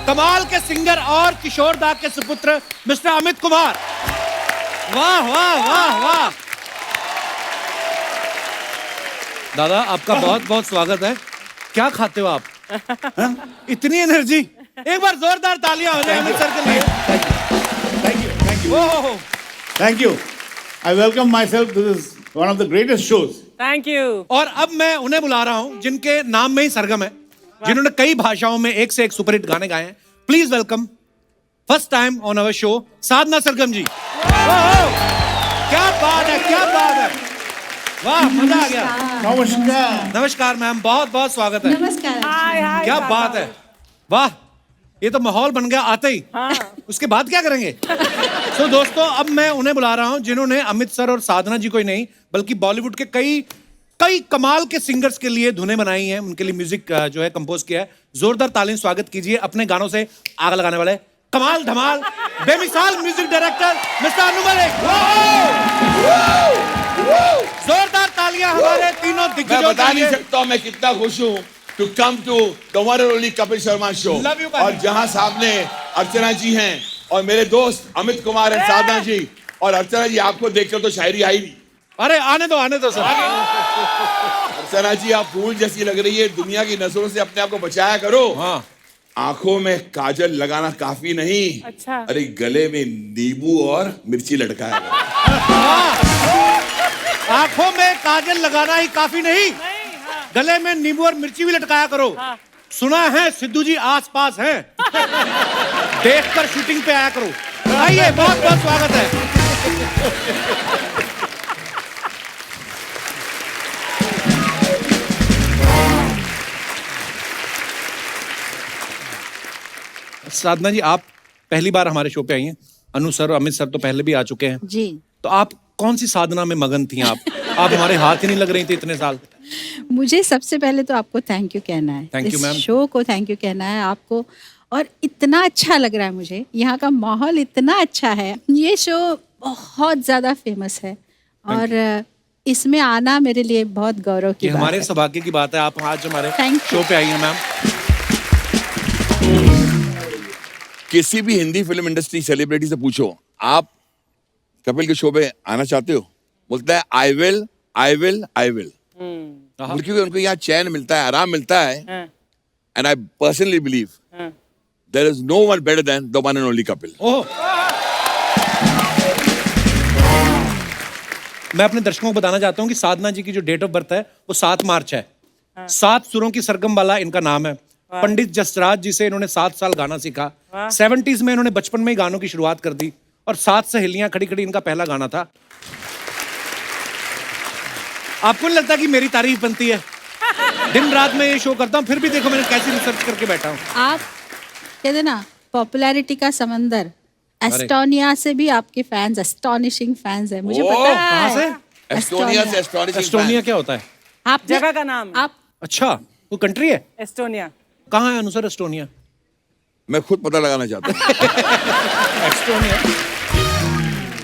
कमाल के सिंगर और किशोर दा के सुपुत्र मिस्टर अमित कुमार। वाह वाह वाह वाह। दादा आपका बहुत बहुत स्वागत है। क्या खाते हो आप? इतनी एनर्जी। एक बार जोरदार तालियां हो जाए अमित सर के लिए। Thank you. I welcome myself to this one of the greatest shows. Thank you. और अब मैं उन्हें बुला रहा हूं जिनके नाम में ही सरगम है, जिन्होंने कई भाषाओं में एक से एक सुपरहिट गाने गाए हैं। Please welcome first time on our show Sadhana Sargam ji. क्या बात है, क्या बात है, वाह मजा आ गया। नमस्कार। नमस्कार मैम, बहुत बहुत स्वागत है। नमस्कार। हाय क्या बात है, वाह ये तो माहौल बन गया आते ही। उसके बाद क्या करेंगे? तो दोस्तों अब मैं उन्हें बुला रहा हूं जिन्होंने अमित सर और साधना जी को ही नहीं बल्कि बॉलीवुड के कई कमाल के सिंगर्स के लिए धुनें बनाई हैं, उनके लिए म्यूजिक जो है कंपोज किया है। जोरदार तालियों स्वागत कीजिए अपने गानों से आग लगाने वाले कमाल धमाल बेमिसाल music director mister Anu Malik. जोरदार तालियां हमारे तीनों दिग्गजों मैं बता के नहीं लिए। सकता मैं कितना खुश हूँ to come to the one and only Kapil Sharma show. Love you, और जहाँ सामने अर्चना जी हैं और मेरे दोस्त अमित कुमार और साधना जी, और अर्चना जी आपको देखकर तो शायरी आई नहीं। अरे आने दो सर। अर्चना जी आप फूल जैसी लग रही है, दुनिया की नजरों से अपने आप को बचाया करो। हाँ। आंखों में काजल लगाना काफी नहीं, अच्छा। अरे गले में नींबू और मिर्ची लटकाया करो। आंखों में काजल लगाना ही काफी नहीं, गले में नींबू और मिर्ची भी लटकाया करो। सुना है सिद्धू जी आस पास हैं, देखकर शूटिंग पे आया करो। आइए, बहुत बहुत स्वागत है। साधना जी आप पहली बार हमारे शो पे आई हैं। अनु सर और अमित सर तो पहले भी आ चुके हैं। जी। तो आप कौन सी साधना में मगन थी? आप हमारे हाथ ही नहीं लग रही थी इतने साल। मुझे सबसे पहले तो आपको थैंक यू कहना है। Thank you, इस ma'am. शो को थैंक यू कहना है आपको। और इतना अच्छा लग रहा है मुझे, यहाँ का माहौल इतना अच्छा है। ये शो बहुत ज़्यादा फेमस है और इसमें आना मेरे लिए बहुत गौरव की ये बात हमारे है। सौभाग्य की बात है, आप आज हमारे Thank you. शो पे आई हैं मैम। किसी भी हिंदी फिल्म इंडस्ट्री सेलिब्रिटी से पूछो आप कपिल के शो पे आना चाहते हो, बोलता है I will I will I will. क्योंकि उनको यहाँ चैन मिलता है, आराम मिलता है। And I personally believe there is no one better than the one and only Kapil. Oh, मैं अपने दर्शकों को बताना चाहता हूँ कि साधना जी की जो डेट ऑफ बर्थ है वो 7 मार्च है। 7 सुरों की सरगम वाला इनका नाम है। पंडित जसराज जी से इन्होंने 7 साल गाना सीखा। 70s में इन्होंने बचपन में ही गानों की शुरुआत कर दी और 7 सहेलियां खड़ी खड़ी इनका पहला गाना था। आपको नहीं लगता कि मेरी तारीफ बनती है? दिन रात में ये शो करता हूँ, फिर भी देखो मैंने कैसी रिसर्च करके बैठा हूँ। आप कहते ना पॉपुलैरिटी का समंदर, एस्टोनिया से भी आपके फैंस एस्टोनिशिंग फैंस है, मुझे पता है। कहाँ से? एस्टोनिया से एस्टोनिशिंग एस्टोनिया क्या होता है? आप जगह का नाम। आप अच्छा, वो कंट्री है? एस्टोनिया। कहाँ है अनुसर एस्टोनिया? मैं खुद पता लगाना चाहता हूँ। एस्टोनिया।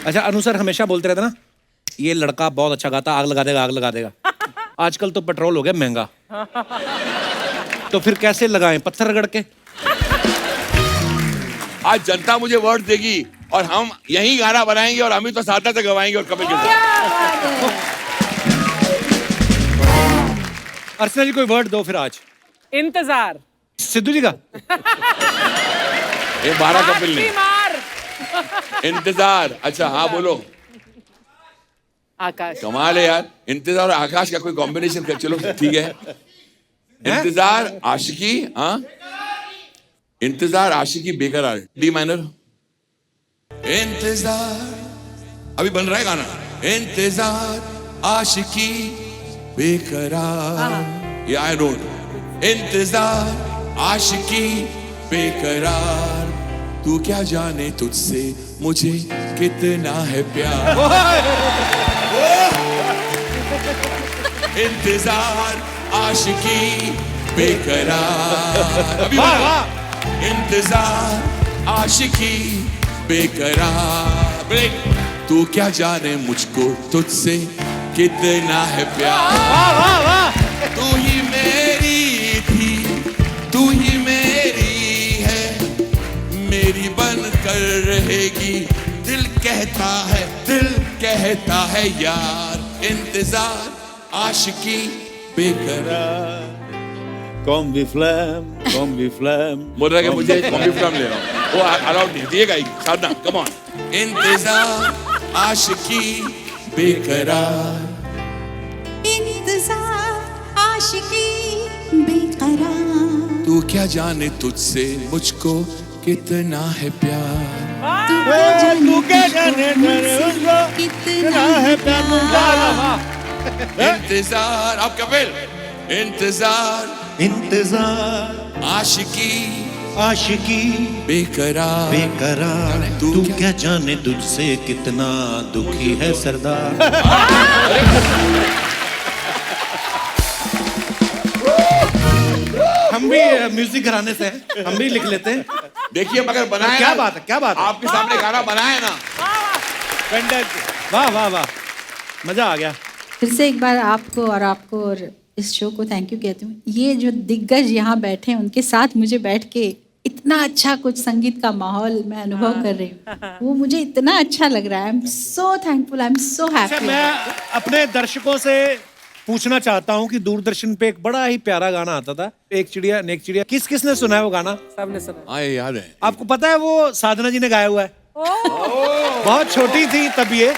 अच्छा अनुसर हमेशा बोलते रहते ना ये लड़का बहुत अच्छा गाता, आग लगा देगा आग लगा देगा। आजकल तो पेट्रोल हो गया महंगा, तो फिर कैसे लगाएं? पत्थर रगड़ के? आज जनता मुझे वर्ड देगी और हम यही गाना बनाएंगे और अमित तो साधना से गवाएंगे और कपिल के साथ। अर्चना जी कोई वर्ड दो फिर आज। इंतजार। सिद्धू जी का? ये 12 कपिल ने। मार। इंतजार। अच्छा हाँ बोलो। आकाश। कमाल है यार, इंतजार और आकाश का कोई कॉम्बिनेशन कर, चलो ठीक है। इंतजार आशिकी, हाँ इंतजार आशिकी बेकरार, डी माइनर। इंतजार अभी बन रहा है गाना। इंतजार आशिकी बेकरार, ये आई नोट। इंतजार आशिकी बेकरार, तू क्या जाने तुझसे मुझे कितना है प्यार। इंतजार आशिकी बेकरार, अभी इंतजार आशिकी बेकरार। ब्रेक। तू क्या जाने मुझको तुझसे कितना है प्यार। तू ही मेरी थी, तू ही मेरी है, मेरी बन कर रहेगी, दिल कहता है यार, इंतजार आशिकी बेकरार। कॉम्बी फ्लैम बोल रहा है कि मुझे कॉम्बी फ्लैम ले रहा हूँ, वो अलाउड नहीं, दिएगा ही साधना, कम ऑन। इंतजार आशिकी बेकरार, इंतजार आशिकी बेकरार, तू क्या जाने तुझसे मुझको कितना है प्यार, तू क्या जाने उसको कितना है प्यार। इंतजार। आप कपिल, इंतजार आशिकी आशिकी बेकरार, बेकरार, तू क्या जाने तुझसे कितना दुखी है सरदार। हम भी म्यूजिक घराने से हैं, हम भी लिख लेते हैं। देखिए मगर बनाया क्या ना, बात है, क्या बात है। आपके सामने गाना बनाया ना, वाह वाह वाह, मजा आ गया। फिर से एक बार आपको और इस शो को थैंक यू कहती हूँ। ये जो दिग्गज यहाँ बैठे हैं उनके साथ मुझे बैठ के इतना अच्छा कुछ संगीत का माहौल मैं अनुभव कर रही हूँ, वो मुझे इतना अच्छा लग रहा है। I am so thankful, I am so अच्छा, हैप्पी। मैं अपने दर्शकों से पूछना चाहता हूँ कि दूरदर्शन पे एक बड़ा ही प्यारा गाना आता था, एक चिड़िया नेक चिड़िया, किस किसने सुना है वो गाना? सबने सुना। हाँ ये याद है। आपको पता है वो साधना जी ने गाया हुआ है? बहुत छोटी थी तब ये।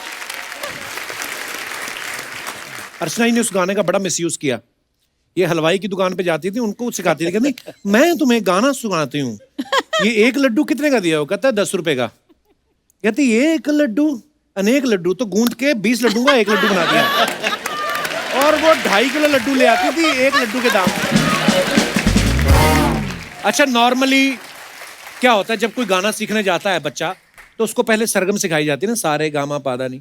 अर्चना जी ने उस गाने का बड़ा मिसयूज किया। ये हलवाई की दुकान पे जाती थी, उनको सिखाती थी, कहती मैं तुम्हें गाना सुनाती हूँ, ये एक लड्डू कितने का दिया हो? कहता है 10 रुपए का। कहती ये एक लड्डू अनेक लड्डू, तो गूंद के 20 लड्डू का एक लड्डू बना दिया, और वो 2.5 किलो लड्डू ले आती थी एक लड्डू के दाम। अच्छा, नॉर्मली क्या होता है जब कोई गाना सीखने जाता है बच्चा, तो उसको पहले सरगम सिखाई जाती है ना, सारे गामा पादा नी।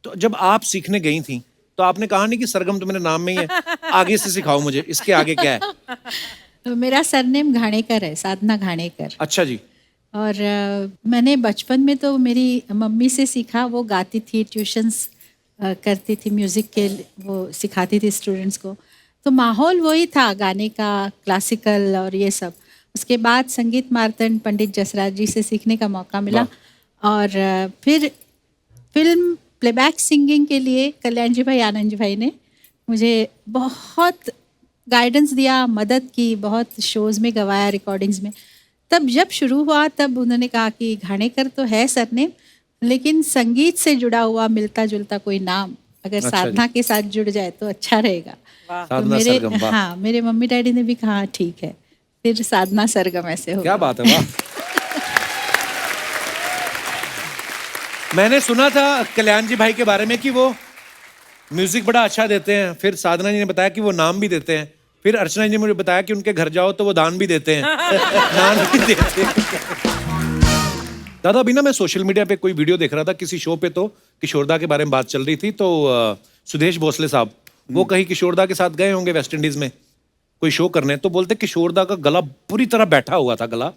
तो जब आप सीखने गई थी तो आपने कहा नहीं कि सरगम तो मेरे नाम में ही है, आगे से सिखाओ मुझे, इसके आगे क्या है? तो मेरा सरनेम घाणेकर है, साधना घाणेकर। अच्छा जी। और मैंने बचपन में तो मेरी मम्मी से सीखा, वो गाती थी, ट्यूशन्स करती थी म्यूज़िक के, वो सिखाती थी स्टूडेंट्स को, तो माहौल वही था गाने का, क्लासिकल और ये सब। उसके बाद संगीत मार्तंड पंडित जसराज जी से सीखने का मौका मिला, और फिर फिल्म प्लेबैक सिंगिंग के लिए कल्याण जी भाई, आनंद जी भाई ने मुझे बहुत गाइडेंस दिया, मदद की, बहुत शोज़ में गवाया, रिकॉर्डिंग्स में। तब जब शुरू हुआ तब उन्होंने कहा कि घाणेकर तो है सरनेम, लेकिन संगीत से जुड़ा हुआ मिलता जुलता कोई नाम अगर साधना के साथ जुड़ जाए तो अच्छा रहेगा। तो साधना सरगम, वाह। हाँ, मेरे मम्मी डैडी ने भी कहा ठीक है, फिर साधना सरगम ऐसे हो। क्या बात है, वाह। मैंने सुना था कल्याण जी भाई के बारे में कि वो म्यूजिक बड़ा अच्छा देते हैं, फिर साधना जी ने बताया कि वो नाम भी देते हैं, फिर अर्चना जी ने मुझे बताया कि उनके घर जाओ तो वो दान भी देते हैं। दान भी देते हैं। दादा, अभी ना मैं सोशल मीडिया पे कोई वीडियो देख रहा था किसी शो पे, तो किशोरदा के बारे में बात चल रही थी, तो सुदेश भोसले साहब वो कहीं किशोरदा के साथ गए होंगे वेस्ट इंडीज में कोई शो करने, तो बोलते किशोरदा का गला पूरी तरह बैठा हुआ था गला,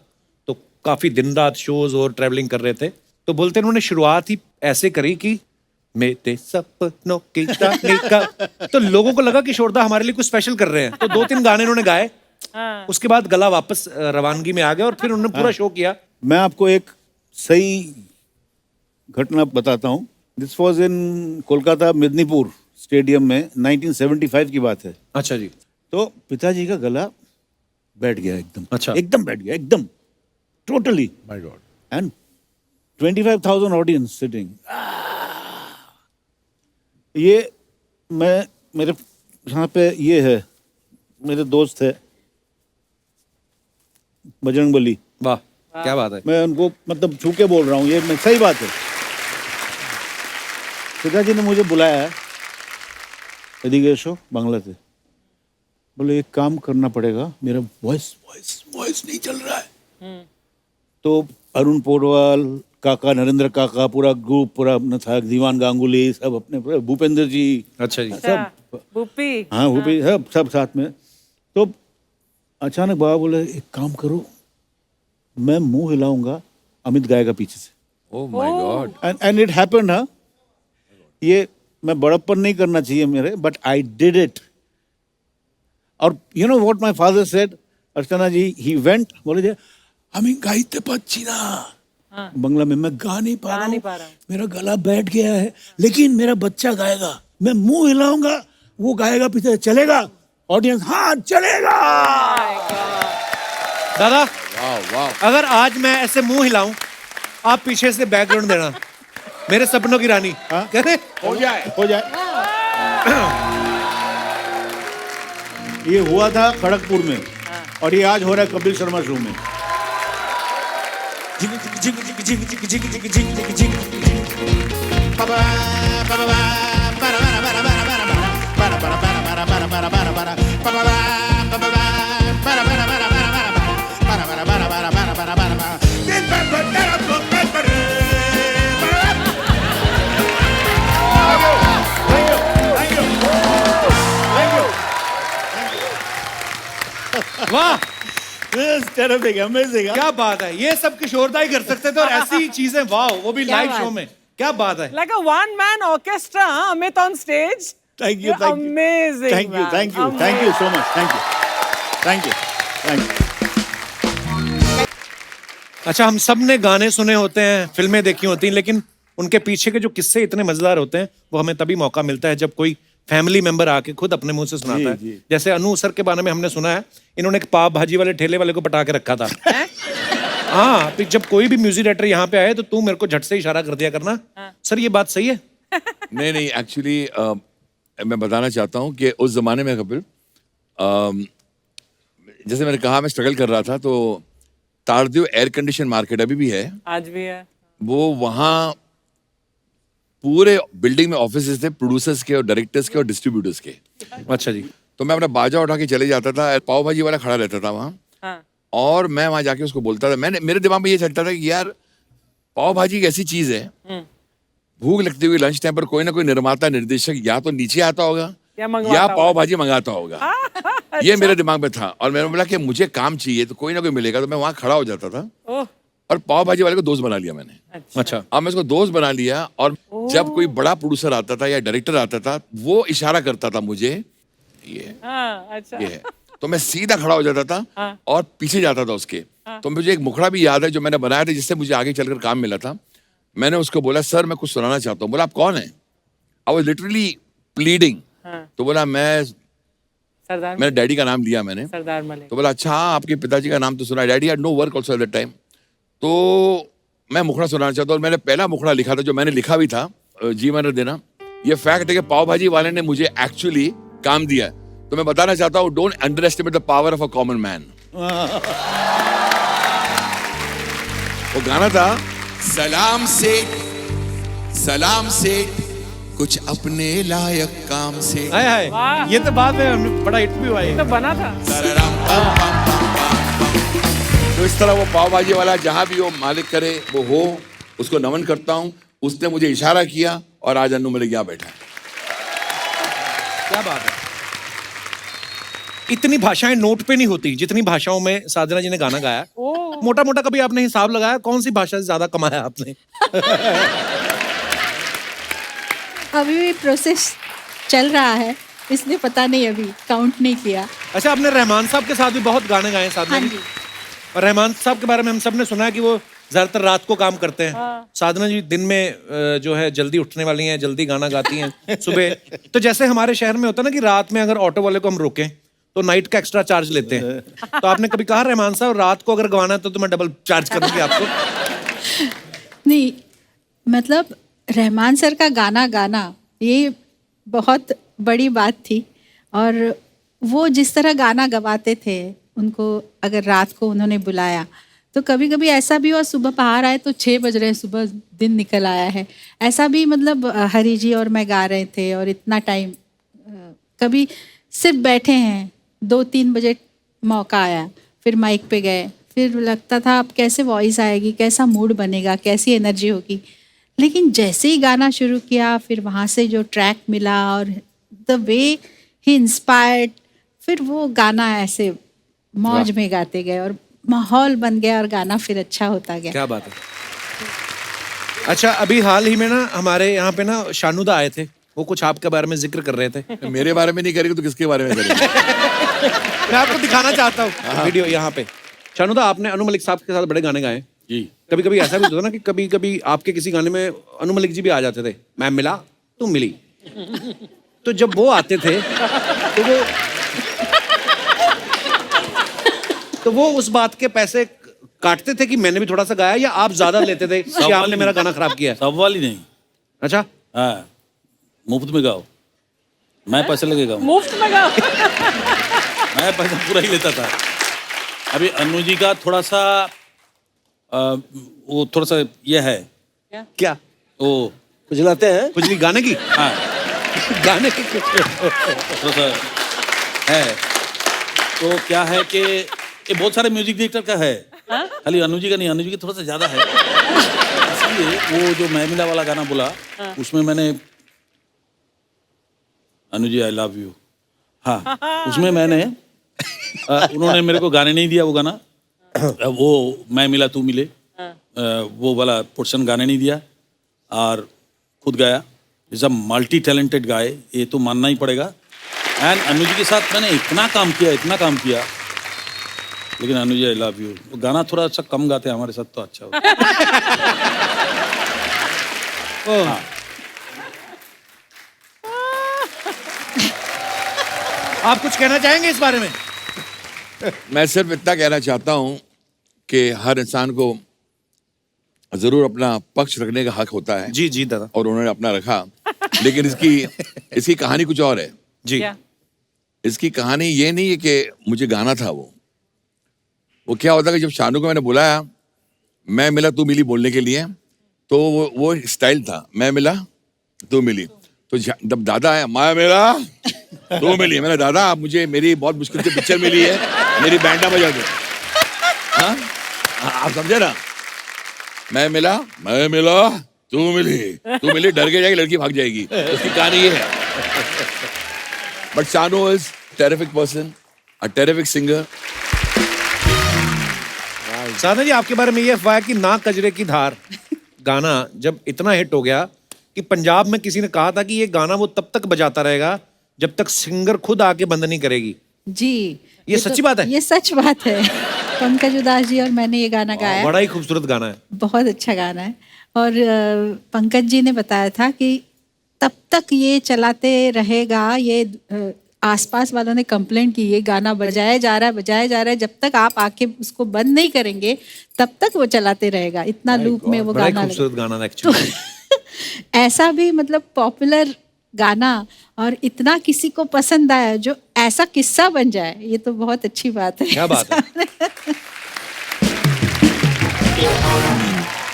तो काफी दिन रात शोज और ट्रैवलिंग कर रहे थे, तो बोलते उन्होंने शुरुआत ही ऐसे करी कि मेरे सपनों की रानी का, तो लोगों को लगा कि किशोरदा हमारे लिए कुछ स्पेशल कर रहे हैं, तो 2-3 गाने उन्होंने गाए, उसके बाद गला वापस रवानगी में आ गया और फिर उन्होंने पूरा शो किया। मैं आपको एक सही घटना बताता हूँ। This was in Kolkata Midnapore stadium में 1975 की बात है। अच्छा जी। तो पिताजी का गला बैठ गया एकदम, अच्छा। एकदम बैठ गया, एकदम totally. My God. And 25,000 audience sitting. ये मैं मेरे यहाँ पे ये है, मेरे दोस्त है बजरंगबली, वाह, क्या बात है। मैं उनको मतलब छू के बोल रहा हूँ, ये मैं सही बात है। पिताजी ने मुझे बुलाया एदिगे शो बांग्ला से, बोले एक काम करना पड़ेगा, मेरा वॉइस नहीं चल रहा है। तो अरुण पोडवाल काका, नरेंद्र काका, पूरा ग्रुप पूरा अपना था, दीवान गांगुली सब अपने, भूपेंद्र जी, अच्छा जी। सब, भूपी, हाँ भूपी, सब साथ में। तो अचानक बाबा बोले एक काम करो, मैं मुंह हिलाऊंगा, अमित गाएगा पीछे से। Oh my God. And it happened. हाँ, ये मैं बड़प्पन नहीं करना चाहिए मेरे, बट आई डिड इट। और you know what my father said, Archana ji, he went, बोले हमें गाइते पच्चीना बंगला में, मैं गा नहीं पा रहा हूँ, मेरा गला बैठ गया है, लेकिन मेरा बच्चा गाएगा, मैं मुंह हिलाऊंगा, वो गाएगा, पीछे चलेगा, ऑडियंस हाँ चलेगा। दादा वाह वाह। अगर आज मैं ऐसे मुंह हिलाऊं, आप पीछे से बैकग्राउंड देना, मेरे सपनों की रानी। हाँ? कह रहे हो जाए। ये हुआ था खड़गपुर में और ये आज हो रहा है कपिल शर्मा शो में। वाह टेरिफिक, अमेजिंग। क्या बात है, ये सब किशोरदा ही कर सकते थे और ऐसी चीजें, वाह, वो भी क्या लाइव बात। शो में, क्या बात है। Like a one-man orchestra, huh? Amit on stage. Thank you, You're thank you. amazing. Thank you, man. thank you, thank you so much, thank you, thank you, thank you. अच्छा, हम सब ने गाने सुने होते हैं, फिल्में देखी होती हैं, लेकिन उनके पीछे के जो किस्से इतने मजेदार होते हैं, वो हमें तभी मौका मिलता है जब कोई फैमिली मेंबर आके खुद अपने मुंह से सुनाता है। जी। जैसे अनु सर के बारे में हमने सुना है, इन्होंने एक पाव भाजी वाले ठेले वाले को पटा के रखा था। हाँ, फिर जब कोई भी म्यूजिक डायरेक्टर यहाँ पे आए तो तू मेरे को झट से इशारा कर दिया करना। सर ये बात सही है? नहीं नहीं, एक्चुअली मैं बताना चाहता हूँ कि उस जमाने में कपिल, जैसे मैंने कहा, मैं स्ट्रगल कर रहा था, तो तारदेव एयर कंडीशन मार्केट अभी भी है, आज भी है। वो वहाँ पूरे बिल्डिंग में ऑफिसेस थे, प्रोड्यूसर्स के और डायरेक्टर्स के और डिस्ट्रीब्यूटर्स के। अच्छा जी। तो मैं अपना बाजा उठा के चले जाता था, पाव भाजी वाला खड़ा रहता था वहाँ, हाँ। और मैं वहाँ जाके उसको बोलता था, मेरे दिमाग में ये चलता था कि यार पाव भाजी एक ऐसी चीज है, भूख लगती हुई लंच टाइम पर कोई ना कोई निर्माता निर्देशक या तो नीचे आता होगा या मंगवाता या होगा। पाव भाजी मंगाता होगा। ये मेरे दिमाग में था, और मैंने बोला कि मुझे काम चाहिए तो कोई ना कोई मिलेगा, तो मैं वहाँ खड़ा हो जाता था ओह, और पाव भाजी वाले को दोस्त बना लिया मैंने। अच्छा, अब मैं उसको दोस्त बना लिया, और जब कोई बड़ा प्रोड्यूसर आता था या डायरेक्टर आता था, वो इशारा करता था मुझे, ये हाँ, अच्छा। ये है, तो मैं सीधा खड़ा हो जाता था और पीछे जाता था उसके। तो मुझे एक मुखड़ा भी याद है जो मैंने बनाया था, जिससे मुझे आगे चलकर काम मिला था। मैंने उसको बोला, सर मैं कुछ सुनाना चाहता हूँ। बोला, आप कौन है? I was literally pleading. तो बोला, सरदार मैंने डैडी का नाम लिया मैंने। सरदार मलिक। तो बोला, अच्छा हाँ, आपके पिताजी का नाम तो सुना। Daddy had no work also at that time. तो मैं मुखड़ा सुनाना चाहता हूँ, और मैंने पहला मुखड़ा लिखा था, जो मैंने लिखा भी था, जी मैंने देना। ये फैक्ट है कि पाव भाजी वाले ने मुझे एक्चुअली काम दिया है। तो मैं बताना चाहता हूँ, don't under estimate the power of a common man. वो गाना था, सलाम से कुछ अपने लायक काम से। हाय हाय, ये तो बाद में हमने बड़ा हिट भी हुआ ये। तो बना था। तो इस तरह वो पाव भाजी वाला जहां भी हो, मालिक करे वो हो, उसको नमन करता हूं। उसने मुझे इशारा किया और आज अन्नू मलिक यहाँ बैठा है। क्या बात है। इतनी भाषाएं नोट पे नहीं होती जितनी भाषाओं में साधना जी ने गाना गाया। मोटा मोटा कभी आपने हिसाब लगाया कौन सी भाषा से ज्यादा कमाया आपने? अभी भी प्रोसेस चल रहा है, इसलिए पता नहीं, अभी काउंट नहीं किया। अच्छा, आपने रहमान साहब के साथ भी बहुत गाने गाए साधना हाँ जी। जी। और रहमान साहब के बारे में हम सब ने सुना है कि वो ज्यादातर रात को काम करते हैं। साधना जी दिन में जो है जल्दी उठने वाली हैं, जल्दी गाना गाती हैं सुबह। तो जैसे हमारे शहर में होता है ना कि रात में अगर ऑटो वाले को हम रोकें तो नाइट का एक्स्ट्रा चार्ज लेते हैं। तो आपने कभी कहा रहमान साहब रात को अगर गवाना है तो मैं डबल चार्ज करूंगी आपको? नहीं, मतलब रहमान सर का गाना गाना ये बहुत बड़ी बात थी। और वो जिस तरह गाना गवाते थे, उनको अगर रात को उन्होंने बुलाया तो कभी कभी ऐसा भी हुआ, सुबह पहाड़ आए तो 6 बज रहे हैं, सुबह दिन निकल आया है, ऐसा भी। मतलब हरी जी और मैं गा रहे थे और इतना टाइम, कभी सिर्फ बैठे हैं, 2-3 बजे मौका आया, फिर माइक पे गए, फिर लगता था अब कैसे वॉइस आएगी, कैसा मूड बनेगा, कैसी एनर्जी होगी। लेकिन जैसे ही गाना शुरू किया, फिर वहाँ से जो ट्रैक मिला और द वे ही इंस्पायर्ड, फिर वो गाना ऐसे मौज में गाते गए और माहौल बन गया और गाना फिर अच्छा होता गया। क्या बात है। अच्छा, अभी हाल ही में ना हमारे यहाँ पे ना शानुदा आए थे, वो कुछ आपके बारे में जिक्र कर रहे थे। मेरे बारे में नहीं करेगी तो किसके बारे में करेगी? मैं आपको दिखाना चाहता हूँ वीडियो यहाँ पे। शानुदा, आपने अनु मलिक साहब के साथ बड़े गाने गाए। जी। कभी कभी ऐसा भी होता था ना कि कभी कभी आपके किसी गाने में अनु मलिक जी भी आ जाते थे, मैं मिला तुम मिली। तो जब वो आते थे तो वो उस बात के पैसे काटते थे कि मैंने भी थोड़ा सा गाया, या आप ज्यादा लेते थे कि आपने मेरा गाना खराब किया? सवाल ही नहीं। अच्छा, हाँ, मुफ्त में गाओ, मैं पैसे लगे गाऊं। मुफ्त में गाओ। मैं पैसा पूरा ही लेता था। अभी अनु जी का थोड़ा सा वो थोड़ा सा ये है, क्या वो खुजलाते हैं। खुजली गाने की? हाँ गाने की थोड़ा सा है। तो क्या है कि ये बहुत सारे म्यूजिक डायरेक्टर का है, खाली अनु जी का नहीं, अनु जी का थोड़ा सा ज्यादा है। इसलिए वो जो मैं मिला वाला गाना बोला, उसमें मैंने Anu ji I love you, हाँ उसमें मैंने उन्होंने मेरे को गाने नहीं दिया वो गाना, वो मैं मिला तू मिले वो वाला पोर्शन गाने नहीं दिया और खुद गाया। Is a multi talented guy, ये तो मानना ही पड़ेगा। एंड अनु जी के साथ मैंने इतना काम किया, लेकिन Anu ji I love you वो गाना थोड़ा सा कम गाते हैं हमारे साथ, तो अच्छा हो। हाँ। आप कुछ कहना चाहेंगे इस बारे में? मैं सिर्फ इतना कहना चाहता हूं कि हर इंसान को जरूर अपना पक्ष रखने का हक होता है। जी जी दादा। और उन्होंने अपना रखा, लेकिन इसकी कहानी कुछ और है। जी। क्या? इसकी कहानी ये नहीं है कि मुझे गाना था। वो क्या होता है कि जब शानू को मैंने बुलाया मैं मिला तू मिली बोलने के लिए, तो वो स्टाइल था, मैं मिला तू मिली। तो जब दादा आया, मैं मिला तू मिली, मैंने दादा आप मुझे मेरी बहुत मुश्किल से पिक्चर मिली है, मेरी बैंडा बजा दो। हाँ आप समझे ना, मैं मिला तू मिली, डर के जाएगी लड़की, भाग जाएगी। उसकी कहानी ये है। But Shanu is terrific person, a terrific singer. Sadhana ji, आपके बारे में ये अफवाह है कि ना कजरे की धार गाना जब इतना हिट हो गया कि पंजाब में किसी ने कहा था कि ये गाना वो तब तक बजाता रहेगा जब तक सिंगर खुद आके बंद नहीं करेगी। जी, ये सच्ची बात है? ये सच बात है। पंकज उदास जी और मैंने ये गाना गाया। बड़ा ही खूबसूरत गाना है, बहुत अच्छा गाना है। और पंकज जी ने बताया था कि तब तक ये चलाते रहेगा, ये आसपास वालों ने कंप्लेंट की, ये गाना बजाया जा रहा है, जब तक आप आके उसको बंद नहीं करेंगे तब तक वो चलाते रहेगा। इतना लूप में वो बड़ा ही गाना खूबसूरत गाना है एक्चुअली। ऐसा भी मतलब पॉपुलर गाना और इतना किसी को पसंद आया, जो ऐसा किस्सा बन जाए, ये तो बहुत अच्छी बात है। क्या बात है।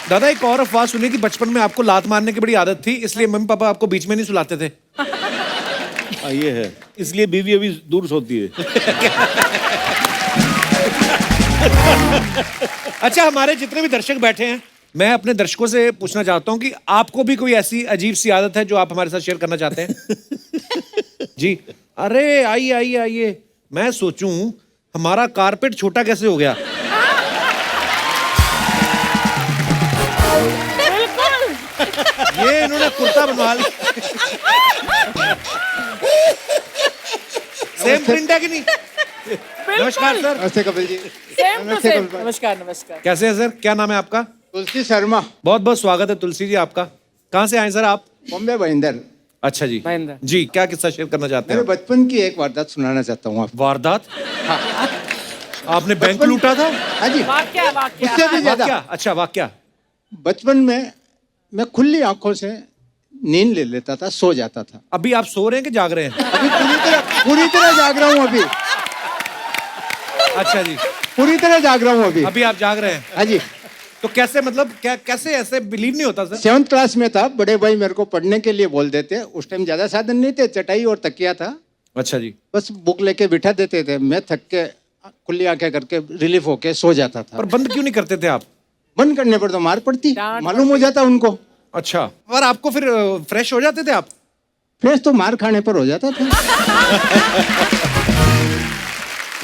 दादा, एक और अफवाह सुनी कि बचपन में आपको लात मारने की बड़ी आदत थी, इसलिए मम्मी पापा आपको बीच में नहीं सुलाते थे। ये है, इसलिए बीवी अभी दूर सोती है। अच्छा, हमारे जितने भी दर्शक बैठे हैं, मैं अपने दर्शकों से पूछना चाहता हूँ कि आपको भी कोई ऐसी अजीब सी आदत है जो आप हमारे साथ शेयर करना चाहते हैं? जी। अरे आइए, मैं सोचूं हमारा कारपेट छोटा कैसे हो गया। ये इन्होंने कुर्ता बनवा लिया। सेम प्रिंट है कि नहीं? नमस्कार सर। नमस्ते Kapil ji. Same to same. नमस्कार। कैसे है सर? क्या नाम है आपका? तुलसी शर्मा। बहुत बहुत स्वागत है तुलसी जी आपका। कहाँ से आए सर आप? बॉम्बे महेंद्र। अच्छा जी। महेंद्र जी, क्या किस्सा शेयर करना चाहते मेरे हैं? बचपन की एक वारदात सुनाना चाहता हूँ आपको। वारदात? आपने बैंक लूटा था? हाँ जी, वाक्या उससे भी ज्यादा। वाक्या? अच्छा, वाक्या। बचपन में मैं खुली आंखों से नींद ले लेता था, सो जाता था। अभी आप सो रहे हैं कि जाग रहे हैं? अभी पूरी तरह जाग रहा हूँ अभी। अच्छा जी, पूरी तरह जाग रहा हूँ अभी। अभी आप जाग रहे हैं। हाँ जी। तो कैसे, मतलब क्या, कैसे ऐसे बिलीव नहीं होता सर? 7th क्लास में था, बड़े भाई मेरे को पढ़ने के लिए बोल देते। उस टाइम ज्यादा साधन नहीं थे, चटाई और तकिया था, अच्छा जी। बस बुक लेके बिठा देते थे। मैं थक के खुली आंखें करके रिलीफ होके सो जाता था। पर बंद क्यों नहीं करते थे आप? बंद करने पर तो मार पड़ती, डांट मालूम हो जाता उनको। अच्छा, और आपको फिर फ्रेश हो जाते थे आप? फ्रेश तो मार खाने पर हो जाता था।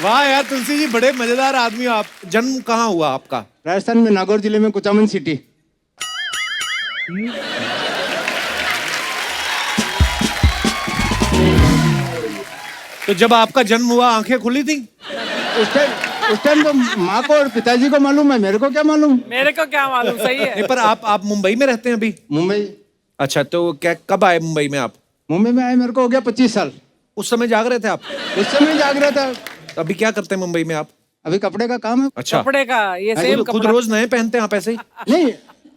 वाह यार तुलसी जी, बड़े मजेदार आदमी हो आप। जन्म कहाँ हुआ आपका? राजस्थान में नागौर जिले में कुचामन सिटी। तो जब आपका जन्म हुआ आंखें खुली थी? उस टाइम उस टाइम तो माँ को और पिताजी को मालूम है, मेरे को क्या मालूम। मेरे को क्या मालूम, सही है। नहीं, पर आप मुंबई में रहते हैं अभी? मुंबई अच्छा, तो क्या कब आए मुंबई में आप? मुंबई में आए मेरे को हो गया 25 साल। उस समय जाग रहे थे आप? उस समय जाग रहा था। तो अभी क्या करते हैं मुंबई में आप? अभी कपड़े का काम है। अच्छा, कपड़े का ये सेम खुद कपड़ा। रोज नए पहनते हैं आप ऐसे ही? नहीं,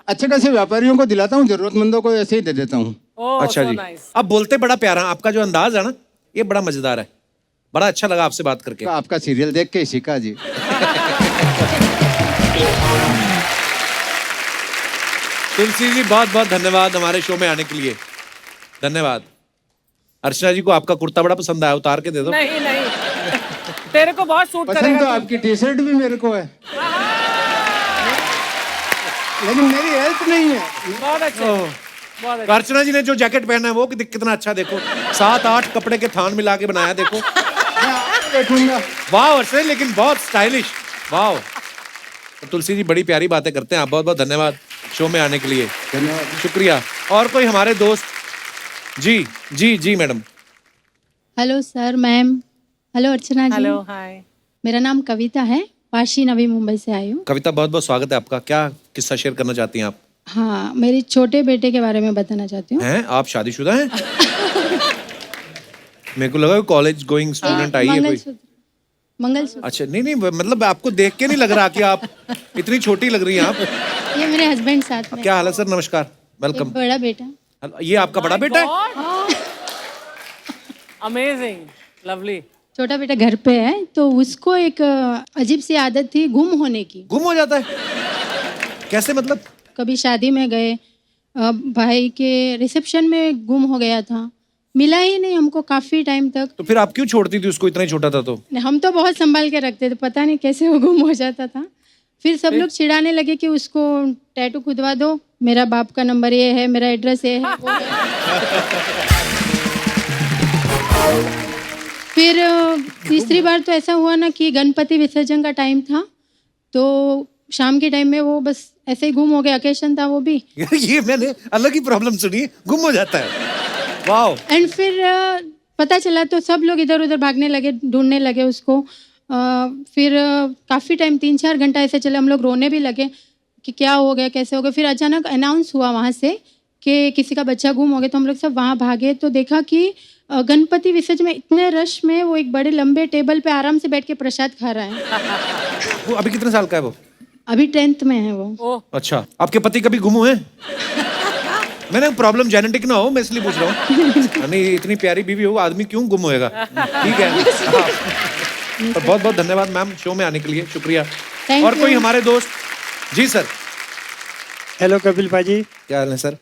अच्छे खासे व्यापारियों को दिलाता हूँ, जरूरतमंदों को ऐसे ही दे देता हूँ। ओह, अच्छा so जी। nice। आप बोलते बड़ा प्यारा, आपका जो अंदाज है ना, ये बड़ा मजेदार है। बड़ा अच्छा लगा आपसे बात करके। तो आपका सीरियल देख के ही सीखा जी। तुलसी जी, बहुत बहुत धन्यवाद हमारे शो में आने के लिए। धन्यवाद। अर्चना जी को आपका कुर्ता बड़ा पसंद आया, उतार के दे दो। नहीं नहीं, तेरे को बहुत सूट पसंद करेगा तो तू। आपकी टी शर्ट भी मेरे को है, लेकिन मेरी हेल्थ नहीं है। बहुत अच्छे, बहुत अच्छे। अर्चना जी ने जो जैकेट पहना है वो कितना अच्छा, देखो 7-8 कपड़े के थान मिला के बनाया, देखो। मैं आपको देखूंगा। वाह अर्चना, लेकिन बहुत स्टाइलिश, वाह। तो तुलसी जी बड़ी प्यारी बातें करते हैं आप। बहुत बहुत धन्यवाद शो में आने के लिए, धन्यवाद। शुक्रिया। और कोई हमारे दोस्त? जी जी जी madam. Hello sir, ma'am. Hello Archana ji. Hello, hi. मेरा नाम कविता है, वाशी नवी मुंबई से आई हूँ। कविता, बहुत बहुत स्वागत है आपका। क्या किस्सा शेयर करना चाहती हैं आप? हाँ, मेरे छोटे बेटे के बारे में बताना चाहती हूँ। हैं आप शादीशुदा हैं? मेरे को लगा कॉलेज गोइंग स्टूडेंट आई है कोई। मंगलसूत्र, मंगलसूत्र। अच्छा, नहीं नहीं, मतलब आपको देख के नहीं लग रहा कि आप इतनी छोटी लग रही हैं आप। ये मेरे हस्बैंड साथ में। क्या हाल है सर? नमस्कार, एक वेलकम। बड़ा बेटा। ये आपका बड़ा बेटा है? Amazing, lovely. छोटा बेटा घर पे है, तो उसको एक अजीब सी आदत थी गुम होने की। गुम हो जाता है? कैसे मतलब? कभी शादी में गए, भाई के रिसेप्शन में गुम हो गया था, मिला ही नहीं हमको काफी टाइम तक। तो फिर आप क्यों छोड़ती थी उसको, इतना ही छोटा था तो? हम तो बहुत संभाल के रखते थे, पता नहीं कैसे वो गुम हो जाता था। फिर सब लोग चिढ़ाने लगे कि उसको टैटू खुदवा दो, मेरा बाप का नंबर ये है, मेरा एड्रेस ये है, वो है। फिर तीसरी बार तो ऐसा हुआ ना कि गणपति विसर्जन का टाइम था, तो शाम के टाइम में वो बस ऐसे ही गुम हो गया। अकेशन था वो भी। ये मैंने अलग ही प्रॉब्लम सुनी है, गुम हो जाता है। वाह। एंड फिर पता चला तो सब लोग इधर उधर भागने लगे, ढूंढने लगे उसको। फिर काफ़ी टाइम 3-4 घंटा ऐसे चले, हम लोग रोने भी लगे कि क्या हो गया, कैसे हो गया। फिर अचानक अनाउंस हुआ वहाँ से कि किसी का बच्चा गुम हो गया, तो हम लोग सब वहाँ भागे, तो देखा कि गणपति विसर्जन में इतने रश में वो एक बड़े लंबे टेबल पे आराम से बैठ के प्रसाद खा रहा है। वो अभी कितने साल का है वो? अभी 10th में है वो। ओह, अच्छा, आपके पति कभी गुम हुए? मैंने प्रॉब्लम जेनेटिक ना हो, मैं इसलिए पूछ रहा हूँ। नहीं, इतनी प्यारी बीवी हो, आदमी क्यों गुम होएगा? ठीक है। तो बहुत बहुत धन्यवाद मैम शो में आने के लिए, शुक्रिया। Thank और you. कोई हमारे दोस्त? जी सर। हेलो कपिल भाजी, क्या हाल है सर?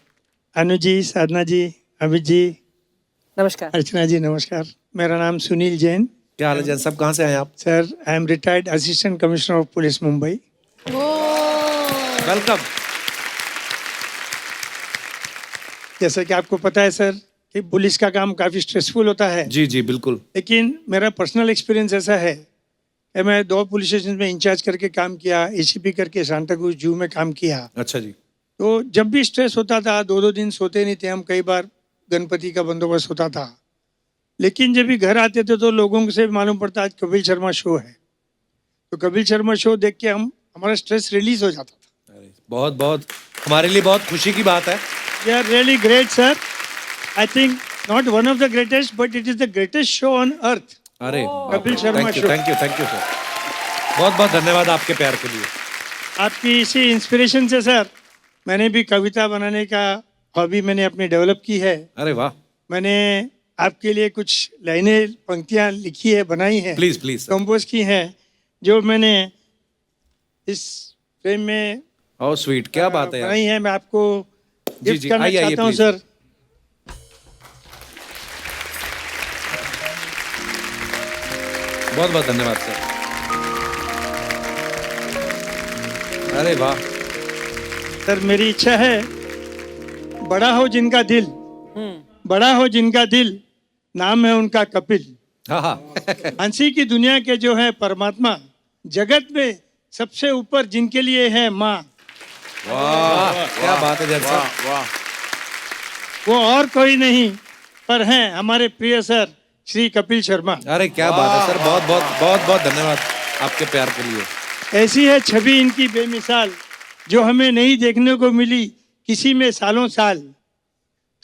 अनु जी, साधना जी, अमित जी, नमस्कार। अर्चना जी, नमस्कार। मेरा नाम सुनील जैन। क्या हाल है जैन साहब, कहाँ से आए आप? Sir, I am retired assistant commissioner of police Mumbai. Welcome. जैसा कि आपको पता है सर कि पुलिस का काम काफ़ी स्ट्रेसफुल होता है, जी जी बिल्कुल। लेकिन मेरा पर्सनल एक्सपीरियंस ऐसा है कि मैं 2 पुलिस स्टेशन में इंचार्ज करके काम किया, एसीपी करके सांताक्रूज जू में काम किया। अच्छा जी। तो जब भी स्ट्रेस होता था, 2-2 दिन सोते नहीं थे हम, कई बार गणपति का बंदोबस्त होता था। लेकिन जब भी घर आते थे तो लोगों से मालूम पड़ता आज कपिल शर्मा शो है, तो कपिल शर्मा शो देख के हमारा स्ट्रेस रिलीज हो जाता था। अरे, बहुत बहुत हमारे लिए बहुत खुशी की बात है। They are really great, sir. I think not one of the greatest, but it is the greatest show on earth. अरे Kapil Sharma thank you show. Thank you thank you sir, बहुत बहुत धन्यवाद आपके प्यार के लिए। आपकी इसी इंस्पिरेशन से सर मैंने भी कविता बनाने का हॉबी मैंने अपनी डेवलप की है। अरे वाह, मैंने आपके लिए कुछ लाइनें, पंक्तियां लिखी है, बनाई हैं, प्लीज प्लीज। कंपोज की हैं, जो मैंने इस फ्रेम में ओह स्वीट, क्या बात है यार। बनाई है। मैं आपको जी, गिफ्ट जी, करना आइए, आइए, चाहता हूँ please. सर। बहुत बहुत धन्यवाद सर। अरे वाह। सर मेरी इच्छा है, बड़ा हो जिनका दिल, बड़ा हो जिनका दिल, नाम है उनका कपिल। हाँ हाँ। हंसी की दुनिया के जो है परमात्मा, जगत में सबसे ऊपर जिनके लिए है माँ, वाह क्या बात है जैन साहब। वाह। वो और कोई नहीं पर हैं हमारे प्रिय सर श्री कपिल शर्मा। अरे क्या बात है सर, बहुत बहुत बहुत बहुत धन्यवाद। आपके प्यार के लिए। ऐसी है छवि इनकी बेमिसाल, जो हमें नहीं देखने को मिली किसी में सालों साल।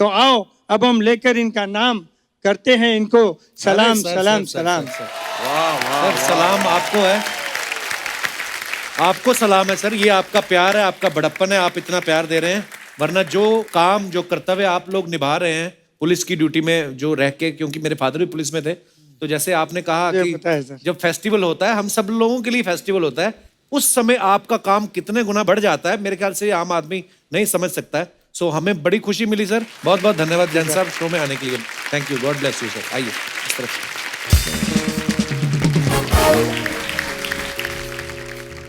तो आओ अब हम लेकर इनका नाम करते हैं इनको सलाम अरे सर, सलाम सर, सलाम। सर, सर, सलाम आपको है, आपको सलाम है सर। ये आपका प्यार है, आपका बड़प्पन है, आप इतना प्यार दे रहे हैं। वरना जो काम, जो कर्तव्य आप लोग निभा रहे हैं पुलिस की ड्यूटी में जो रह के, क्योंकि मेरे फादर भी पुलिस में थे, तो जैसे आपने कहा मुझे कि पता है सर। जब फेस्टिवल होता है, हम सब लोगों के लिए फेस्टिवल होता है, उस समय आपका काम कितने गुना बढ़ जाता है, मेरे ख्याल से आम आदमी नहीं समझ सकता है। सो हमें बड़ी खुशी मिली सर, बहुत बहुत धन्यवाद जैन साहब शो में आने के लिए। Thank you, God bless you sir. आइए इस तरफ।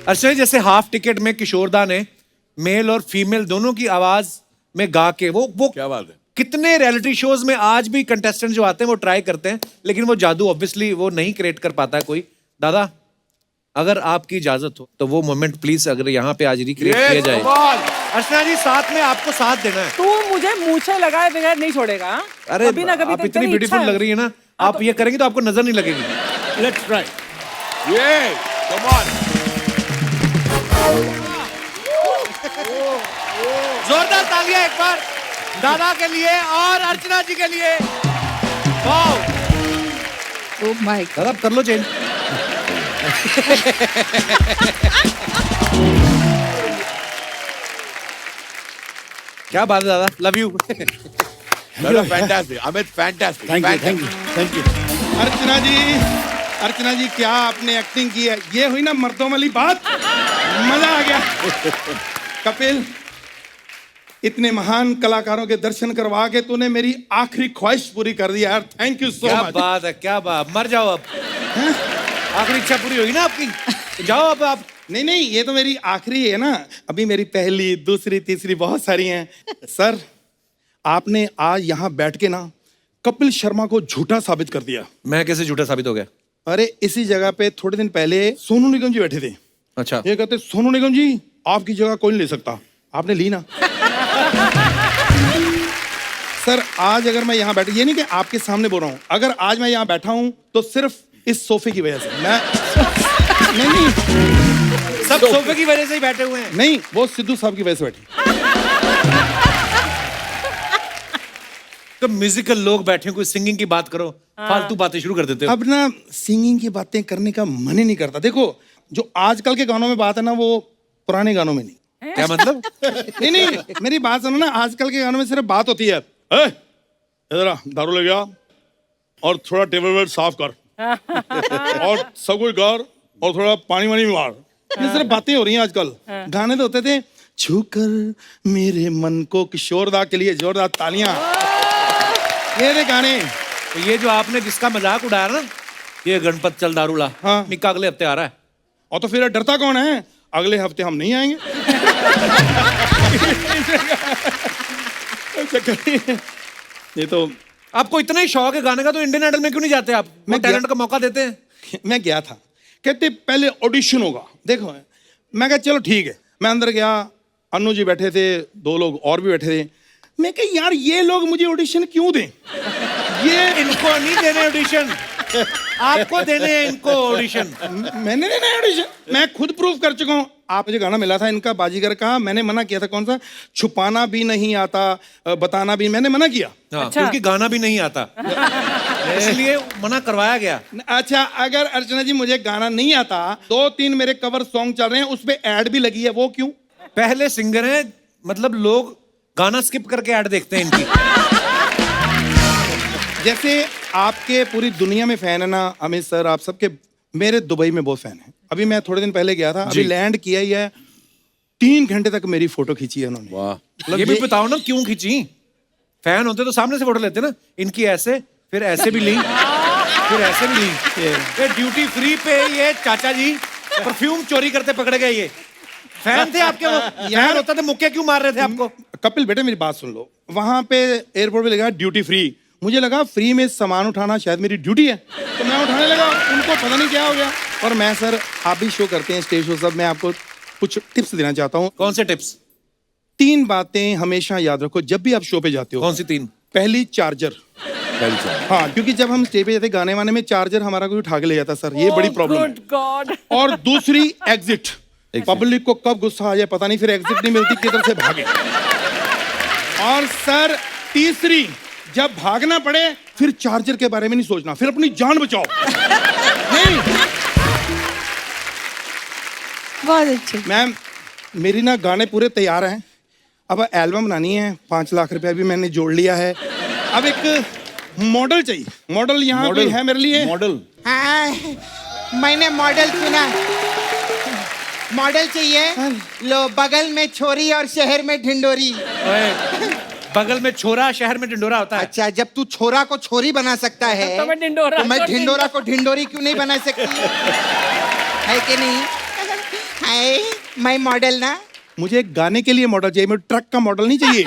अर्चना, जैसे हाफ टिकट में किशोरदा ने मेल और फीमेल दोनों की आवाज में गा के वो क्या बात है। कितने रियलिटी शोज में आज भी कंटेस्टेंट जो आते हैं वो ट्राई करते हैं, लेकिन वो जादू ऑब्वियसली वो नहीं क्रिएट कर पाता है कोई। दादा, अगर आपकी इजाजत हो तो वो मोमेंट प्लीज अगर यहाँ पे आज रिक्रिएट किया जाए। अर्चना जी, साथ में आपको साथ देना है। तू मुझे मूछे लगाए बगैर नहीं छोड़ेगा, हाँ? अरे कभी ना कभी आप तो इतनी तेरी ब्यूटीफुल इच्छा लग रही है ना, आप ये करेंगे तो आपको नजर नहीं लगेगी। Let's try. ये कम ऑन। जोरदार तालियां एक बार दादा के लिए और अर्चना जी के लिए। Wow Oh my God. दादा, कर लो चेंज। क्या बात है दादा, love you. Fantastic Amit, fantastic. Thank you, thank you, thank you. Archana ji क्या आपने एक्टिंग की है, ये हुई ना मर्दों वाली बात, मजा आ गया। कपिल, इतने महान कलाकारों के दर्शन करवा के तूने मेरी आखिरी ख्वाहिश पूरी कर दी यार, थैंक यू सो क्या मच। बात है, क्या बात। मर जाओ अब, आखिरी इच्छा पूरी होगी ना आपकी, जाओ अब आप। नहीं नहीं, ये तो मेरी आखिरी है ना, अभी मेरी पहली, दूसरी, तीसरी बहुत सारी हैं। सर, आपने आज यहाँ बैठ के ना कपिल शर्मा को झूठा साबित कर दिया। मैं कैसे झूठा साबित हो गया? अरे इसी जगह पे थोड़े दिन पहले सोनू निगम जी बैठे थे। अच्छा, ये कहते, सोनू निगम जी आपकी जगह कोई नहीं ले सकता, आपने ली ना। सर, आज अगर मैं यहाँ बैठा, ये नहीं कि आपके सामने बोल रहा हूँ, अगर आज मैं यहाँ बैठा हूँ तो सिर्फ इस सोफे की वजह से। मैं नहीं, सब सोफे की वजह से ही बैठे हुए हैं। नहीं, वो सिद्धू साहब की वजह से बैठी। तो म्यूजिकल लोग बैठे हैं, कोई सिंगिंग की बात करो, फालतू बातें शुरू कर देते हो। अब ना सिंगिंग की बातें करने का मन ही नहीं करता। देखो, जो आजकल के गानों में बात है ना, वो पुराने गानों में नहीं। क्या मतलब? नहीं नहीं, मेरी बात सुनो ना, आजकल के गानों में सिर्फ बात होती है, "ए, इधर आ, दारू ले गया और थोड़ा टेबल वेल साफ कर और सब कुछ कर और थोड़ा पानी वानी मार।" ये सिर्फ बातें हो रही हैं आजकल। गाने तो होते थे, छूकर मेरे मन को, किशोरदा के लिए जोरदार तालियां। ये थे गाने। तो ये जो आपने जिसका मजाक उड़ाया ना, ये गणपत चल दारूला, हाँ। निक्का अगले हफ्ते आ रहा है। और तो फिर डरता कौन है, अगले हफ्ते हम नहीं आएंगे। ये तो आपको इतना ही शौक है गाने का, तो इंडियन आइडल में क्यों नहीं जाते आप? मैं टैलेंट का मौका देते हैं। मैं गया था, कहते पहले ऑडिशन होगा। देखो, मैं कहा चलो ठीक है। मैं अंदर गया, अन्नू जी बैठे थे, दो लोग और भी बैठे थे। मैं कहा यार, ये लोग मुझे ऑडिशन क्यों दें? ये इनको नहीं देने ऑडिशन, आपको देने हैं इनको ऑडिशन। मैंने देना है ऑडिशन, मैं खुद प्रूव कर चुका हूँ। आप मुझे गाना मिला था इनका बाजीगर का, मैंने मना किया था। कौन सा? छुपाना भी नहीं आता, बताना भी, मैंने मना किया। हाँ, क्योंकि गाना भी नहीं आता, इसलिए मना करवाया गया। अच्छा, अगर अर्चना जी मुझे गाना नहीं आता, 2-3 मेरे कवर सॉन्ग चल रहे हैं, उस पे ऐड भी लगी है, वो क्यों? पहले सिंगर हैं, मतलब लोग गाना स्किप करके ऐड देखते हैं इनकी। जैसे आपके पूरी दुनिया में फैन है ना अमित सर, आप सबके, मेरे दुबई में बहुत फैन है। अभी मैं थोड़े दिन पहले गया था, अभी लैंड किया ही है, 3 घंटे तक मेरी फोटो खींची है उन्होंने। वाह। ये भी बताओ ना क्यों खींची? फैन होते तो सामने से फोटो लेते ना, इनकी ऐसे, फिर ऐसे भी ली, फिर ऐसे भी ली। ये ड्यूटी फ्री पे ये चाचा जी परफ्यूम चोरी करते पकड़े गए। ये फैन थे आपके? वो फैन होता तो मुक्के क्यों मार रहे थे आपको? कपिल बेटे, मेरी बात सुन लो। वहां पे एयरपोर्ट पे लगा ड्यूटी फ्री, मुझे लगा फ्री में सामान उठाना शायद मेरी ड्यूटी है, तो मैं उठाने लगा। उनको पता नहीं क्या हो गया। और मैं, सर आप भी शो करते हैं, स्टेज शो सब, मैं आपको कुछ टिप्स देना चाहता हूँ। कौन से टिप्स? 3 बातें हमेशा याद रखो जब भी आप शो पे जाते हो। कौन सी 3? पहली, चार्जर। पहली चार। हाँ, क्योंकि जब हम स्टेज पे जाते गाने वाने में चार्जर हमारा कोई उठा के ले जाता सर, ये बड़ी प्रॉब्लम है। Good God. और दूसरी एग्जिट, पब्लिक को कब गुस्सा आ जाए पता नहीं, फिर एग्जिट नहीं मिलती, किधर से भागे। और सर तीसरी, जब भागना पड़े फिर चार्जर के बारे में नहीं सोचना, फिर अपनी जान बचाओ। नहीं बहुत अच्छे। मैम, मेरी ना गाने पूरे तैयार हैं, अब एल्बम बनानी है, 5 लाख रुपया भी मैंने जोड़ लिया है। अब एक मॉडल चाहिए। मॉडल यहाँ कोई है मेरे लिए? मॉडल हाँ, मैंने मॉडल सुना। मॉडल चाहिए? लो, बगल में छोरी और शहर में ढिंडोरी। ओए, बगल में छोरा शहर में ढिंडोरा होता है। अच्छा, जब तू छोरा को छोरी बना सकता है तो मैं ढिंडोरा तो मैं को ढिंडोरा को ढिंडोरी क्यों नहीं बना सकती? है कि नहीं? हाय, मैं मॉडल ना। मुझे एक गाने के लिए मॉडल चाहिए, मुझे ट्रक का मॉडल नहीं चाहिए।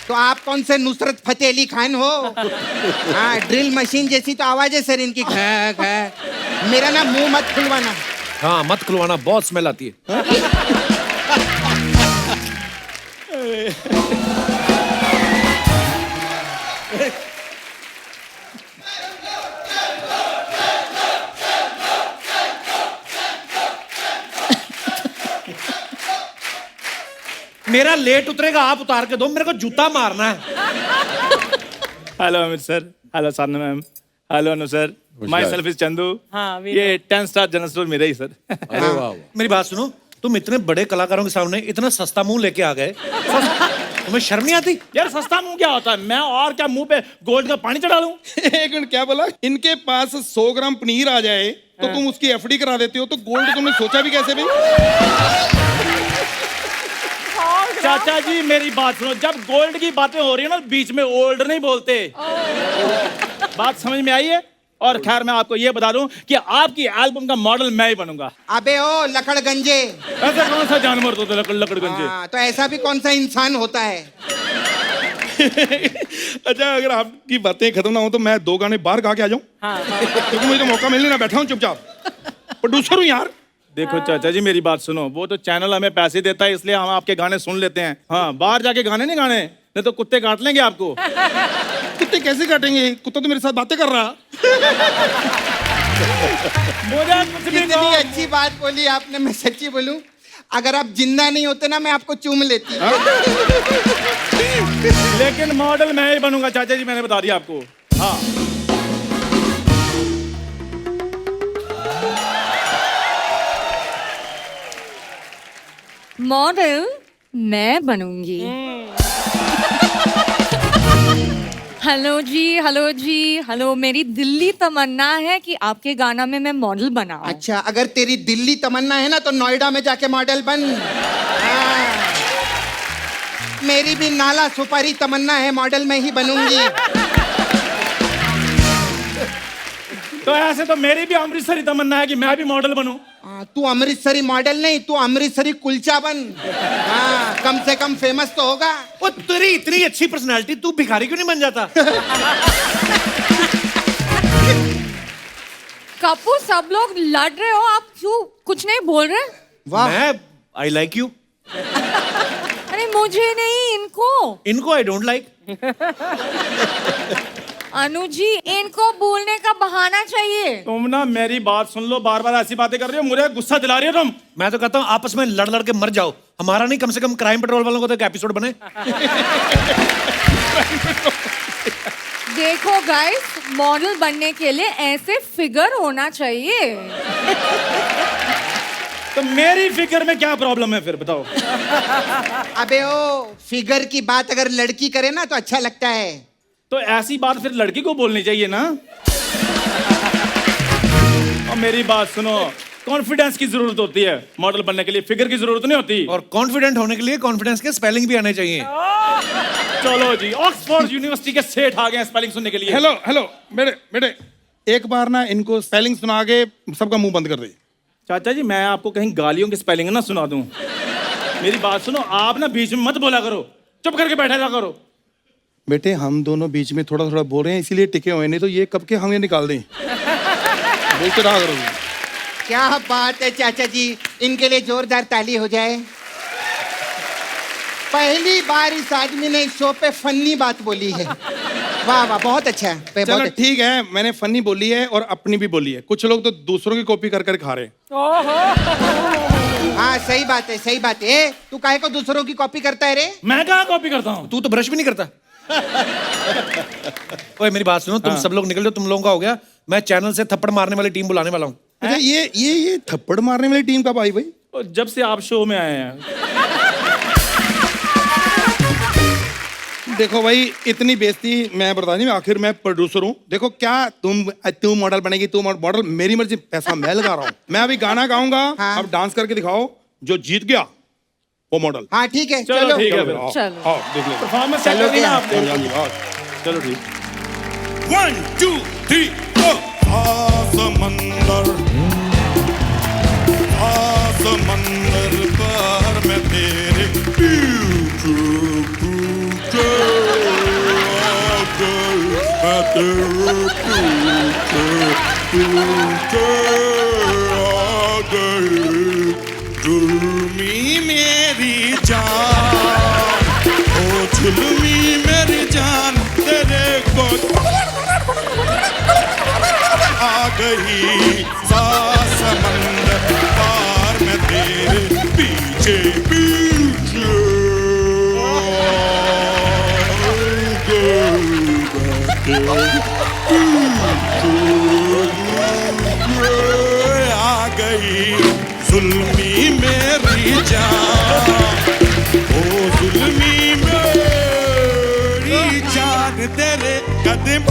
तो आप कौन से नुसरत फतेह अली खान हो? हाँ, ड्रिल मशीन जैसी तो आवाज है सर इनकी। घा, घा। मेरा ना मुंह मत खुलवाना। हाँ, मत खुलवाना, बहुत स्मेल आती है। मेरा लेट उतरेगा, आप उतार के दो, मेरे को जूता मारना है। Hello Amit sir, hello Sadhana ma'am, hello Anu sir, my self is Chandu. हाँ, we ये 10 स्टार जनरल स्टोर मेरा ही सर। अरे वाह वाह। मेरी बात सुनो, तुम इतने बड़े कलाकारों के सामने इतना सस्ता मुंह लेके आ गए, तुम्हें शर्म नहीं आती? यार सस्ता मुंह क्या होता है? मैं और क्या मुंह पे गोल्ड का पानी चढ़ा लूं? एक मिनट, क्या बोला? इनके पास 100 ग्राम पनीर आ जाए तो तुम उसकी एफडी करा देते हो, तो गोल्ड तुमने सोचा भी कैसे भाई? चाचा जी मेरी बात सुनो, जब गोल्ड की बातें हो रही है ना, बीच में ओल्ड नहीं बोलते। बात समझ में आई है? और खैर मैं आपको ये बता दूं कि आपकी एल्बम का मॉडल मैं ही बनूंगा। अबे ओ लकड़गंजे, ऐसा कौन सा जानवर होता है लकड़गंजे? हाँ, तो ऐसा भी कौन सा इंसान होता है? अच्छा, अगर आपकी बातें खत्म ना हो तो मैं 2 गाने बाहर गा के आ जाऊं, क्योंकि मुझे तो मौका मिलने ना, बैठा हूं चुपचाप, प्रोड्यूसर हूं यार। देखो चाचा जी मेरी बात सुनो, वो तो चैनल हमें पैसे देता है, इसलिए हम आपके गाने सुन लेते हैं। हाँ, बाहर जाके गाने नहीं गाने, नहीं तो कुत्ते काट लेंगे आपको। कुत्ते कैसे काटेंगे? कुत्ता तो मेरे साथ बातें कर रहा। मुझे कुछ भी कितनी कहो। अच्छी बात बोली आपने। मैं सच्ची बोलूं, अगर आप जिंदा नहीं होते ना, मैं आपको चूम लेती। लेकिन मॉडल मैं ही बनूंगा चाचा जी, मैंने बता दिया आपको। हाँ, मॉडल मैं बनूंगी। हेलो जी, हेलो। मेरी दिल्ली तमन्ना है कि आपके गाना में मैं मॉडल बनाऊं। अच्छा, अगर तेरी दिल्ली तमन्ना है ना तो नोएडा में जाके मॉडल बन। हाँ। मेरी भी नाला सुपारी तमन्ना है, मॉडल में ही बनूंगी। तो ऐसे तो मेरी भी अमृतसरी तमन्ना है कि मैं भी मॉडल बनूं। हाँ, तू अमृतसरी मॉडल नहीं, तू अमृतसरी कुलचा बन। हाँ, कम से कम फेमस तो होगा। वो तेरी इतनी अच्छी पर्सनालिटी, तू भिखारी क्यों नहीं बन जाता? कपूर, सब लोग लड़ रहे हो, आप क्यों कुछ नहीं बोल रहे? वाह। मैं आई लाइक यू, अरे मुझे नहीं, इनको। इनको I don't like. Anu ji, इनको बोलने का बहाना चाहिए। तुम ना मेरी बात सुन लो, बार बार ऐसी बातें कर रही हो, मुझे गुस्सा दिला रही हो तुम। मैं तो कहता हूँ आपस में लड़ लड़ के मर जाओ, हमारा नहीं, कम से कम क्राइम पेट्रोल वालों को तो एक एपिसोड बने। देखो गाइस, मॉडल बनने के लिए ऐसे फिगर होना चाहिए। तो मेरी फिगर में क्या प्रॉब्लम है फिर बताओ? अबे ओ, फिगर की बात अगर लड़की करे ना तो अच्छा लगता है। तो ऐसी बात फिर लड़की को बोलनी चाहिए ना। और मेरी बात सुनो, कॉन्फिडेंस की जरूरत होती है मॉडल बनने के लिए, फिगर की जरूरत नहीं होती। और कॉन्फिडेंट होने के लिए कॉन्फिडेंस के स्पेलिंग भी आने चाहिए। चलो जी, ऑक्सफोर्ड यूनिवर्सिटी के सेठ आ गए स्पेलिंग सुनने के लिए। हेलो हेलो, बेटे एक बार ना इनको स्पेलिंग सुना के सबका मुंह बंद कर दे। चाचा जी मैं आपको कहीं गालियों की स्पेलिंग ना सुना दूं। मेरी बात सुनो, आप ना बीच में मत बोला करो, चुप करके बैठा रहा करो। बेटे हम दोनों बीच में थोड़ा थोड़ा बोल रहे हैं, इसीलिए टिके हुए, नहीं तो ये कब के हमें निकाल दें। बोलते रहा करो। क्या बात है चाचा जी, इनके लिए जोरदार ताली हो जाए। पहली बार इस आदमी ने इस शो पे फन्नी बात बोली है। वाह वाह, बहुत अच्छा है। बहुत चलो अच्छा। ठीक है, मैंने फनी बोली है और अपनी भी बोली है। कुछ लोग तो दूसरों की कॉपी कर कर खा रहे हैं। हाँ सही बात है, सही बात है। ए, तू काहे को दूसरों की कॉपी करता है रे? मैं कहाँ कॉपी करता हूँ? तू तो ब्रश भी नहीं करता। ओए मेरी बात सुनो, तुम सब लोग निकल जाओ, तुम लोगों का हो गया। मैं चैनल से थप्पड़ मारने वाली टीम बुलाने वाला हूँ। अच्छा, ये थप्पड़ मारने वाली टीम कब आई भाई? और जब से आप शो में आए हैं। देखो भाई, इतनी बेइज्जती मैं बता नहीं, आखिर मैं प्रोड्यूसर हूँ। देखो क्या तू मॉडल बनेगी, तू मॉडल, मेरी मर्जी, पैसा मैं लगा रहा हूँ। मैं अभी गाना गाऊंगा, हाँ। अब डांस करके दिखाओ, जो जीत गया वो मॉडल। हाँ ठीक है, चलो चलो। ठीक है फिर। आओ, चलो। आओ, देख ले। परफॉर्मेंस चलो चलोगे? ना आप। हाँ जी, आओ। चलो ठीक। 1 2 3 4 समंदर पार में तेरे जुल्मी मेरी जान, ओ जुल्मी मेरी जान, तेरे को आ गई समंदर पार में तेरे पीछे पीछे आ गई जुल्मी मेरी जान, ओ जुल्मी मेरी जान, तेरे कदम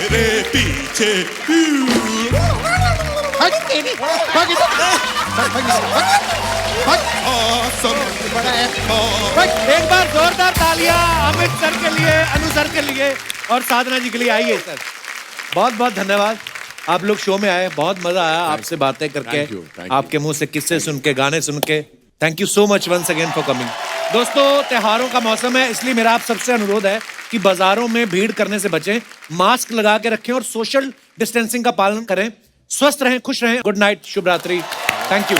मेरे पीछे हट तेरी, भाग इधर। बड़ा है। एक बार जोरदार तालियां अमित सर के लिए, अनु सर के लिए और साधना जी के लिए। आइए सर, बहुत बहुत धन्यवाद। आप लोग शो में आए, बहुत मजा आया आपसे बातें करके, Thank you. आपके मुंह से किस्से सुन के, गाने सुन के। Thank you so much once again for coming. दोस्तों, त्योहारों का मौसम है, इसलिए मेरा आप सबसे अनुरोध है कि बाजारों में भीड़ करने से बचें, मास्क लगा के रखें और सोशल डिस्टेंसिंग का पालन करें। स्वस्थ रहें, खुश रहें। गुड नाइट, शुभ रात्रि। Thank you.